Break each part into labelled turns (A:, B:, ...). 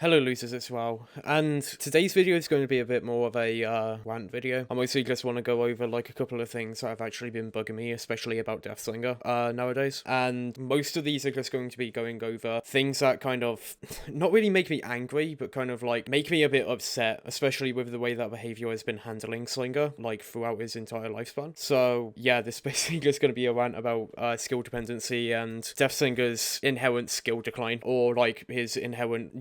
A: Hello losers as well, and today's video is going to be a bit more of a rant video. I mostly just want to go over like a couple of things that have actually been bugging me, especially about Deathslinger nowadays, and most of these are just going to be going over things that kind of not really make me angry, but kind of like make me a bit upset, especially with the way that Behavior has been handling Slinger like throughout his entire lifespan. So yeah, this is basically just going to be a rant about skill dependency and Deathslinger's inherent skill decline, or like his inherent,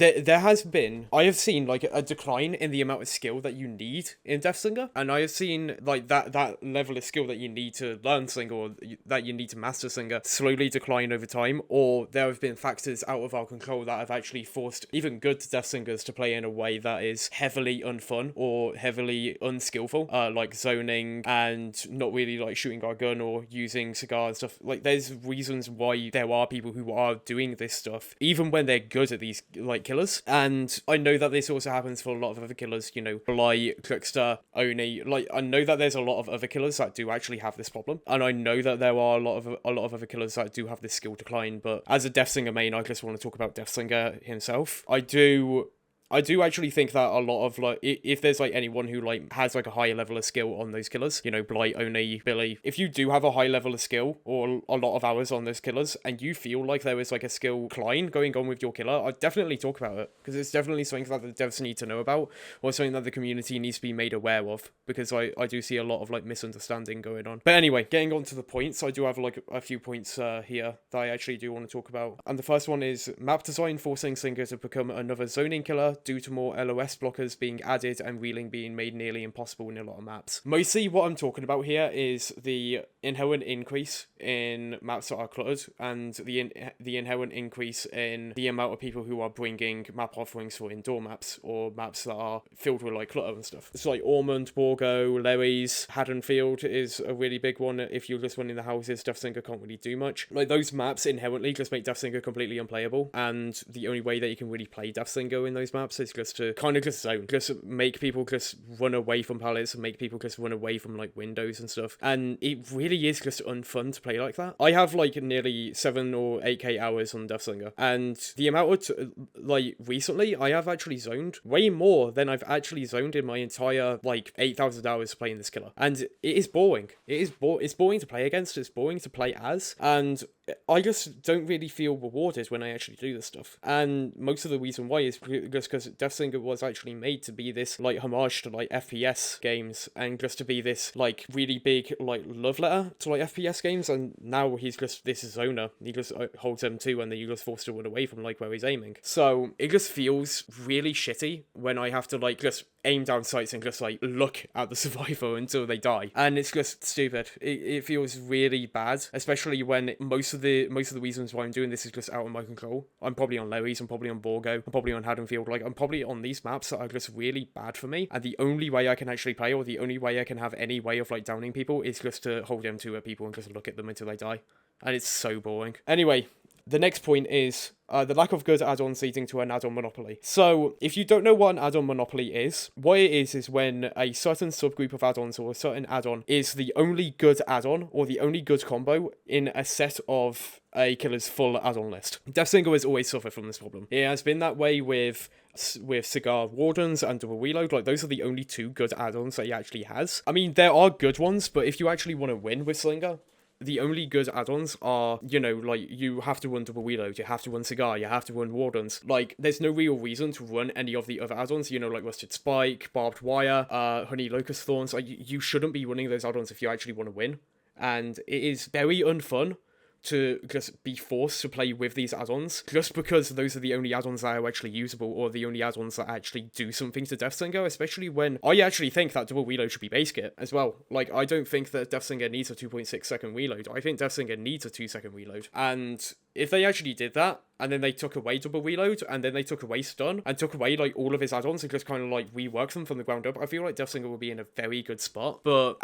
A: there has been, I have seen like a decline in the amount of skill that you need in Deathslinger, and I have seen like that level of skill that you need to learn Slinger, or that you need to master Slinger, slowly decline over time, or there have been factors out of our control that have actually forced even good Deathslingers to play in a way that is heavily unfun or heavily unskillful, like zoning and not really like shooting our gun or using cigar and stuff. Like there's reasons why there are people who are doing this stuff even when they're good at these like killers, and I know that this also happens for a lot of other killers, Blight, Trickster, Oni. Like I know that there's a lot of other killers that do actually have this problem, and I know that there are a lot of other killers that do have this skill decline, but as a Deathslinger main, I just want to talk about Deathslinger himself. I do actually think that a lot of, like, if there's, like, anyone who, like, has, like, a higher level of skill on those killers, Blight, Oni, Billy, if you do have a high level of skill or a lot of hours on those killers, and you feel like there is, like, a skill decline going on with your killer, I'd definitely talk about it, because it's definitely something that the devs need to know about, or something that the community needs to be made aware of, because I do see a lot of, like, misunderstanding going on. But anyway, getting on to the points, I do have, like, a few points here that I actually do want to talk about. And the first one is map design forcing Slinger to become another zoning killer due to more LOS blockers being added and wheeling being made nearly impossible in a lot of maps. Mostly what I'm talking about here is the inherent increase in maps that are cluttered, and the inherent increase in the amount of people who are bringing map offerings for indoor maps, or maps that are filled with like clutter and stuff. It's like Ormond, Borgo, Lewis, Haddonfield is a really big one. If you're just running the houses, Deathslinger can't really do much. Like those maps inherently just make Deathslinger completely unplayable, and the only way that you can really play Deathslinger in those maps is just to kind of just zone, just make people just run away from pallets and make people just run away from like windows and stuff. And it really is just unfun to play like that. I have like nearly 7 or 8k hours on Deathslinger, and the amount of like recently I have actually zoned way more than I've actually zoned in my entire like 8,000 hours playing this killer. And it is boring. It's boring to play against, it's boring to play as, and I just don't really feel rewarded when I actually do this stuff. And most of the reason why is just because Deathslinger was actually made to be this like homage to like FPS games, and just to be this like really big like love letter to like FPS games, and now he's just this zoner. He just holds M2 and then you just forced to run away from like where he's aiming. So it just feels really shitty when I have to like just aim down sights and just like look at the survivor until they die, and it's just stupid. It feels really bad, especially when most of the reasons why I'm doing this is just out of my control. I'm probably on Lewis, I'm probably on Borgo, I'm probably on Haddonfield. Like I'm probably on these maps that are just really bad for me, and the only way I can actually play, or the only way I can have any way of like downing people, is just to hold M2 at people and just look at them until they die, and it's so boring. Anyway, the next point is the lack of good add-ons leading to an add-on monopoly. So, if you don't know what an add-on monopoly is, what it is when a certain subgroup of add-ons or a certain add-on is the only good add-on or the only good combo in a set of a killer's full add-on list. Deathslinger has always suffered from this problem. It has been that way with Cigar Wardens and Double Reload. Like, those are the only two good add-ons that he actually has. I mean, there are good ones, but if you actually want to win with Slinger, the only good add-ons are, like, you have to run Double Reload, you have to run Cigar, you have to run Wardens. Like, there's no real reason to run any of the other add-ons, like Rusted Spike, Barbed Wire, Honey Locust Thorns. Like, you shouldn't be running those add-ons if you actually want to win. And it is very unfun to just be forced to play with these add-ons, just because those are the only add-ons that are actually usable, or the only add-ons that actually do something to Deathslinger, especially when I actually think that Double Reload should be base kit as well. Like, I don't think that Deathslinger needs a 2.6 second reload. I think Deathslinger needs a 2-second reload. And if they actually did that, and then they took away Double Reload, and then they took away Stun, and took away, like, all of his add-ons and just kind of, like, rework them from the ground up, I feel like Deathslinger will be in a very good spot. But,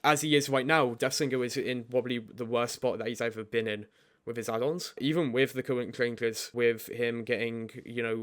A: as he is right now, Deathslinger is in probably the worst spot that he's ever been in with his add-ons. Even with the current changes, with him getting,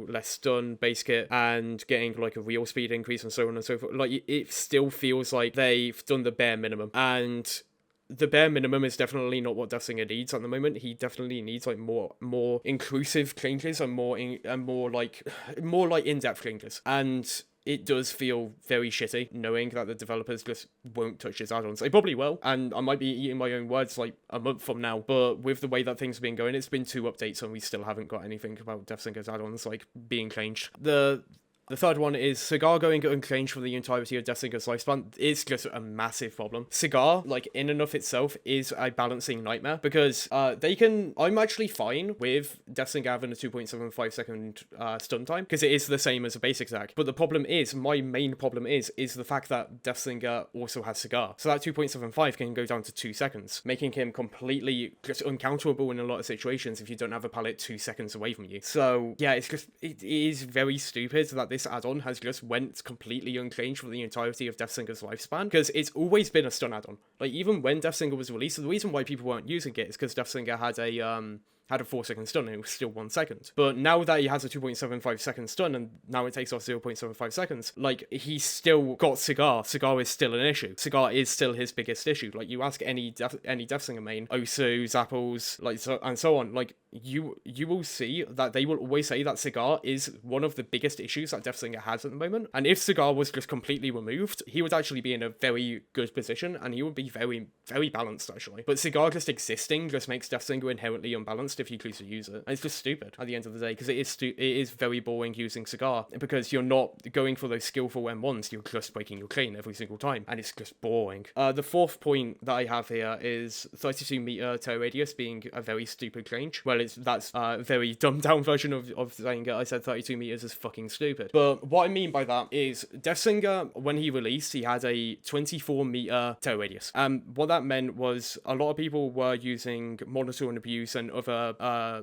A: less stun, base kit, and getting, like, a real speed increase and so on and so forth, like, it still feels like they've done the bare minimum. And the bare minimum is definitely not what Deathsinger needs at the moment. He definitely needs like more inclusive changes and more like in-depth changes. And it does feel very shitty knowing that the developers just won't touch his add-ons. They probably will, and I might be eating my own words like a month from now, but with the way that things have been going, it's been 2 updates and we still haven't got anything about Deathsinger's add-ons like being changed. The third one is Cigar going unchanged for the entirety of Deathsinger's lifespan. It's just a massive problem. Cigar, like, in and of itself, is a balancing nightmare, because I'm actually fine with Deathsinger having a 2.75 second stun time, because it is the same as a basic attack. But the problem is, my main problem is the fact that Deathsinger also has Cigar. So that 2.75 can go down to 2 seconds, making him completely just uncounterable in a lot of situations if you don't have a pallet 2 seconds away from you. So, yeah, it is very stupid that this add-on has just went completely unchanged for the entirety of Deathsinger's lifespan, because it's always been a stun add-on. Like, even when Deathsinger was released, the reason why people weren't using it is because Deathsinger had a 4-second stun and it was still 1 second. But now that he has a 2.75 second stun and now it takes off 0.75 seconds, like, he's still got Cigar. Cigar is still an issue. Cigar is still his biggest issue. Like, you ask any Deathsinger main, Osu, Zappos, like, and so on, like, you will see that they will always say that Cigar is one of the biggest issues that Deathsinger has at the moment. And if Cigar was just completely removed, he would actually be in a very good position and he would be very, very balanced, actually. But Cigar just existing just makes Deathsinger inherently unbalanced if you choose to use it. And it's just stupid at the end of the day, because it is very boring using Cigar, because you're not going for those skillful M1s, you're just breaking your chain every single time, and it's just boring. The fourth point that I have here is 32 meter terror radius being a very stupid change. Well, that's a very dumbed down version of saying it. I said 32 meters is fucking stupid. But what I mean by that is Deathsinger, when he released, he had a 24 meter terror radius. What that meant was a lot of people were using Monitor and Abuse and other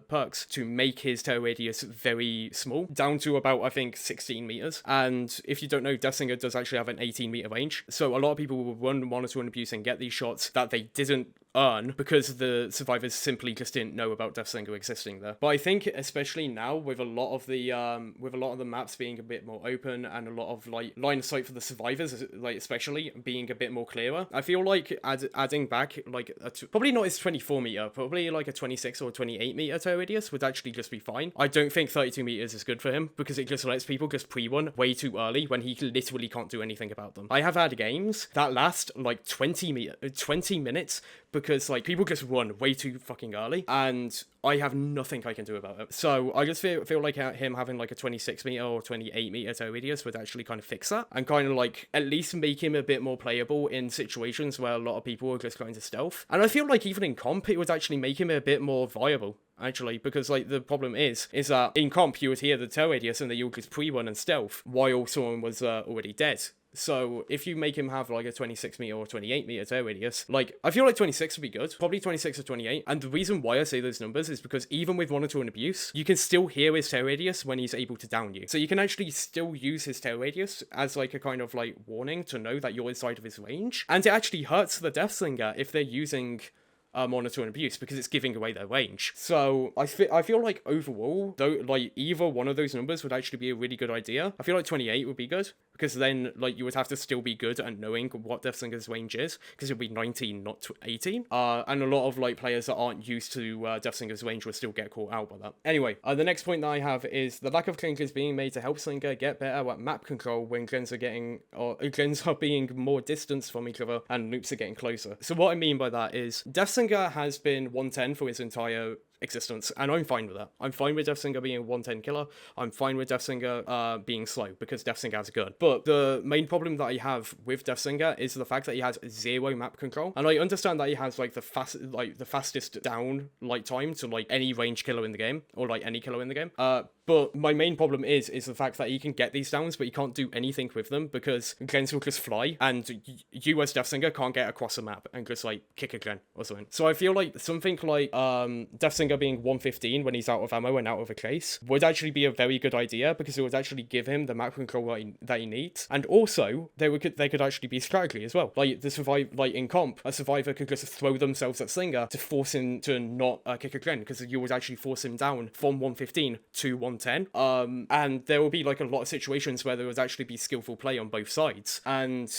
A: perks to make his terror radius very small, down to about, I think, 16 meters. And if you don't know, Deathsinger does actually have an 18 meter range. So a lot of people will run Monitor and Abuse and get these shots that they didn't earn because the survivors simply just didn't know about Deathsinger existing there. But I think especially now with a lot of the maps being a bit more open and a lot of like line of sight for the survivors, like especially being a bit more clearer, I feel like adding back like probably not his 24 meter, probably like a 26 or 28 meter terror radius would actually just be fine. I don't think 32 meters is good for him because it just lets people just pre-run way too early when he literally can't do anything about them. I have had games that last like 20 minutes because like people just run way too fucking early and I have nothing I can do about it. So I just feel like him having like a 26 meter or 28 meter terror radius would actually kind of fix that and kind of like at least make him a bit more playable in situations where a lot of people are just going to stealth. And I feel like even in comp it would actually make him a bit more viable, actually, because like the problem is that in comp you would hear the terror radius and then you would just pre-run and stealth while someone was already dead. So if you make him have like a 26 meter or 28 meter terror radius, like I feel like 26 would be good, probably 26 or 28. And the reason why I say those numbers is because even with Monitor and Abuse, you can still hear his terror radius when he's able to down you. So you can actually still use his terror radius as like a kind of like warning to know that you're inside of his range. And it actually hurts the Deathsinger if they're using Monitor and Abuse because it's giving away their range. So I feel like overall, though, like either one of those numbers would actually be a really good idea. I feel like 28 would be good because then like you would have to still be good at knowing what Deathsinger's range is because it would be 19, not 18. And a lot of like players that aren't used to Deathsinger's range will still get caught out by that. Anyway, the next point that I have is the lack of changes being made to help Slinger get better at map control when gens are being more distanced from each other and loops are getting closer. So what I mean by that is Deathsinger has been 110 for his entire existence, and I'm fine with that. I'm fine with Deathsinger being a 110 killer. I'm fine with Deathsinger being slow because Deathsinger has a gun. But the main problem that I have with Deathsinger is the fact that he has zero map control. And I understand that he has like the fastest down like time to like any range killer in the game or like any killer in the game. But my main problem is the fact that he can get these downs, but he can't do anything with them because gens will just fly, and you as Deathsinger can't get across a map and just like kick a gen or something. So I feel like something like Deathsinger being 115 when he's out of ammo and out of a case would actually be a very good idea because it would actually give him the map control that he needs. And also they could actually be strategy as well. Like in comp, a survivor could just throw themselves at Slinger to force him to not kick a gen because you would actually force him down from 115 to 110. And there will be like a lot of situations where there would actually be skillful play on both sides. And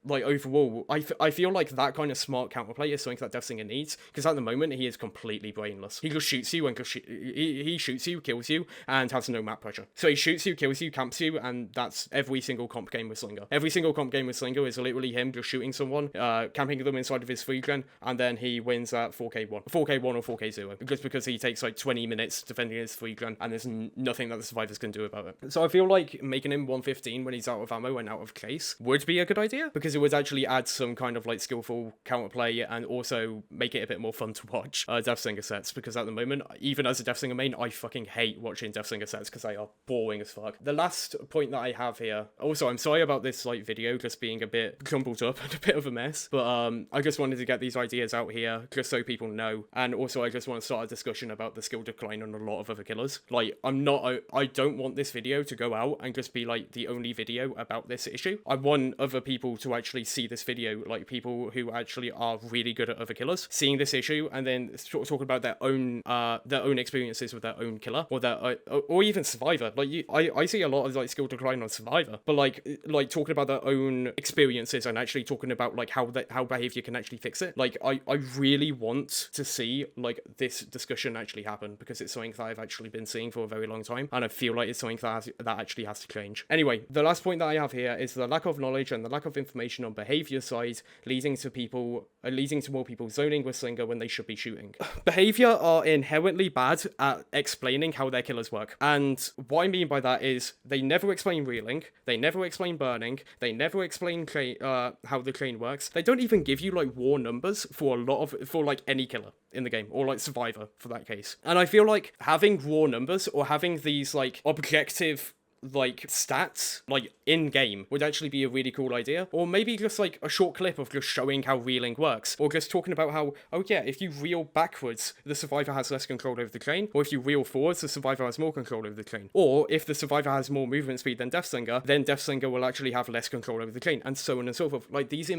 A: like overall, I feel like that kind of smart counterplay is something that Deathsinger needs, because at the moment he is completely brainless. He just shoots you and he shoots you, kills you, and has no map pressure. So he shoots you, kills you, camps you, and that's every single comp game with Slinger. Every single comp game with Slinger is literally him just shooting someone, camping them inside of his free gen, and then he wins at 4k1 or 4k0, just because he takes like 20 minutes defending his free gen, and there's nothing that the survivors can do about it. So I feel like making him 115 when he's out of ammo and out of case would be a good idea, because it would actually add some kind of like skillful counterplay and also make it a bit more fun to watch Deathsinger sets, because at the moment, even as a Deathsinger main, I fucking hate watching Deathsinger sets because they are boring as fuck. The last point that I have here, also I'm sorry about this like video just being a bit jumbled up and a bit of a mess, but I just wanted to get these ideas out here just so people know, and also I just want to start a discussion about the skill decline on a lot of other killers. Like, I don't want this video to go out and just be like the only video about this issue. I want other people to actually see this video, like people who actually are really good at other killers, seeing this issue and then talking about their own experiences with their own killer, or even Survivor. Like, I see a lot of like skill decline on Survivor, but like talking about their own experiences and actually talking about like how behavior can actually fix it. Like, I really want to see like this discussion actually happen, because it's something that I've actually been seeing for a very long time, and I feel like it's something that actually has to change. Anyway, the last point that I have here is the lack of knowledge and the lack of information on behavior side, leading to more people zoning with Slinger when they should be shooting. Behavior are inherently bad at explaining how their killers work, and what I mean by that is they never explain reeling, they never explain burning, they never explain how the train works. They don't even give you like war numbers for like any killer in the game, or like Survivor for that case. And I feel like having raw numbers or having these like objective like stats like in game would actually be a really cool idea, or maybe just like a short clip of just showing how reeling works, or just talking about how, oh yeah, if you reel backwards the survivor has less control over the train, or if you reel forwards the survivor has more control over the train, or if the survivor has more movement speed than Deathsinger, then Deathsinger will actually have less control over the train, and so on and so forth. Like, these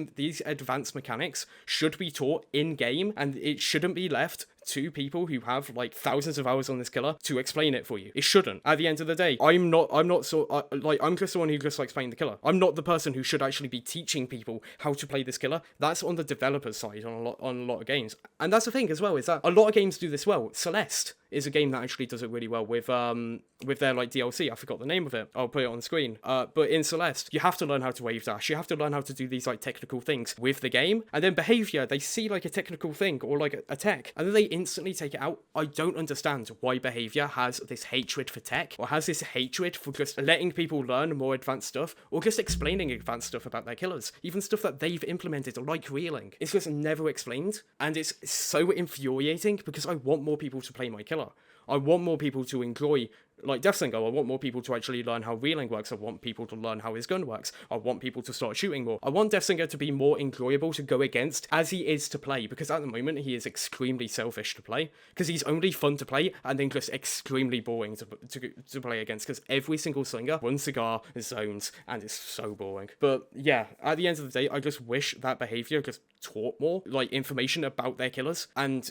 A: advanced mechanics should be taught in game, and it shouldn't be left to people who have like thousands of hours on this killer to explain it for you. It shouldn't. At the end of the day, I'm just the one who just likes playing the killer. I'm not the person who should actually be teaching people how to play this killer. That's on the developer's side on a lot of games. And that's the thing as well, is that a lot of games do this well. Celeste is a game that actually does it really well with their like DLC. I forgot the name of it. I'll put it on the screen. But in Celeste, you have to learn how to wave dash. You have to learn how to do these like technical things with the game. And then behavior, they see like a technical thing or like a tech, and then they instantly take it out. I don't understand why behavior has this hatred for tech, or has this hatred for just letting people learn more advanced stuff, or just explaining advanced stuff about their killers, even stuff that they've implemented, like reeling. It's just never explained, and it's so infuriating, because I want more people to play my killer. I want more people to enjoy like Deathsinger. I want more people to actually learn how reeling works. I want people to learn how his gun works. I want people to start shooting more. I want Deathsinger to be more enjoyable to go against as he is to play, because at the moment he is extremely selfish to play, because he's only fun to play and then just extremely boring to play against, because every single Slinger, one cigar, zones, and it's so boring. But yeah, at the end of the day, I just wish that behavior just taught more like information about their killers, and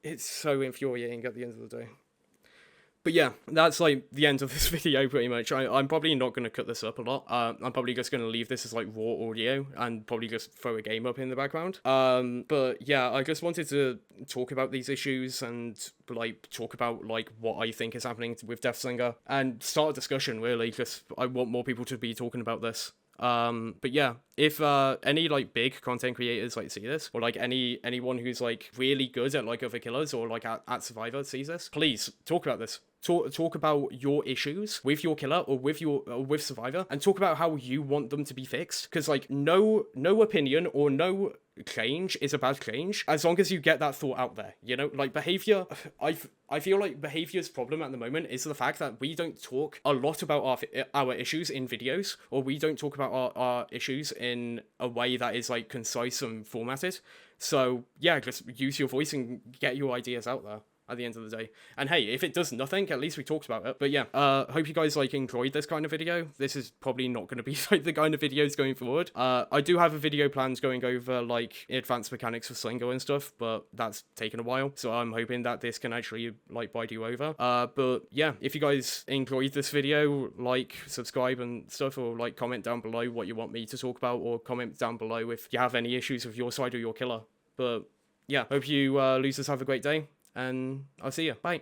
A: it's so infuriating at the end of the day. But yeah, that's like the end of this video pretty much. I'm probably not going to cut this up a lot. I'm probably just going to leave this as like raw audio and probably just throw a game up in the background. But yeah, I just wanted to talk about these issues and like talk about like what I think is happening with Deathsinger and start a discussion, really, because I want more people to be talking about this. But yeah, if any like big content creators like see this, or like anyone who's like really good at like other killers or like at Survivor sees this, please talk about this. Talk about your issues with your killer or with Survivor, and talk about how you want them to be fixed. Because like no opinion or no change is a bad change as long as you get that thought out there. You know, like behavior. I feel like behavior's problem at the moment is the fact that we don't talk a lot about our issues in videos, or we don't talk about our issues in a way that is like concise and formatted. So yeah, just use your voice and get your ideas out there. at the end of the day. And hey, if it does nothing, at least we talked about it. But yeah, hope you guys like enjoyed this kind of video. This is probably not going to be like the kind of videos going forward. I do have a video plans going over like advanced mechanics for Slingo and stuff, but that's taken a while. So I'm hoping that this can actually like bide you over. But yeah, if you guys enjoyed this video, like, subscribe and stuff, or like comment down below what you want me to talk about, or comment down below if you have any issues with your side or your killer. But yeah, hope you losers have a great day, and I'll see you. Bye.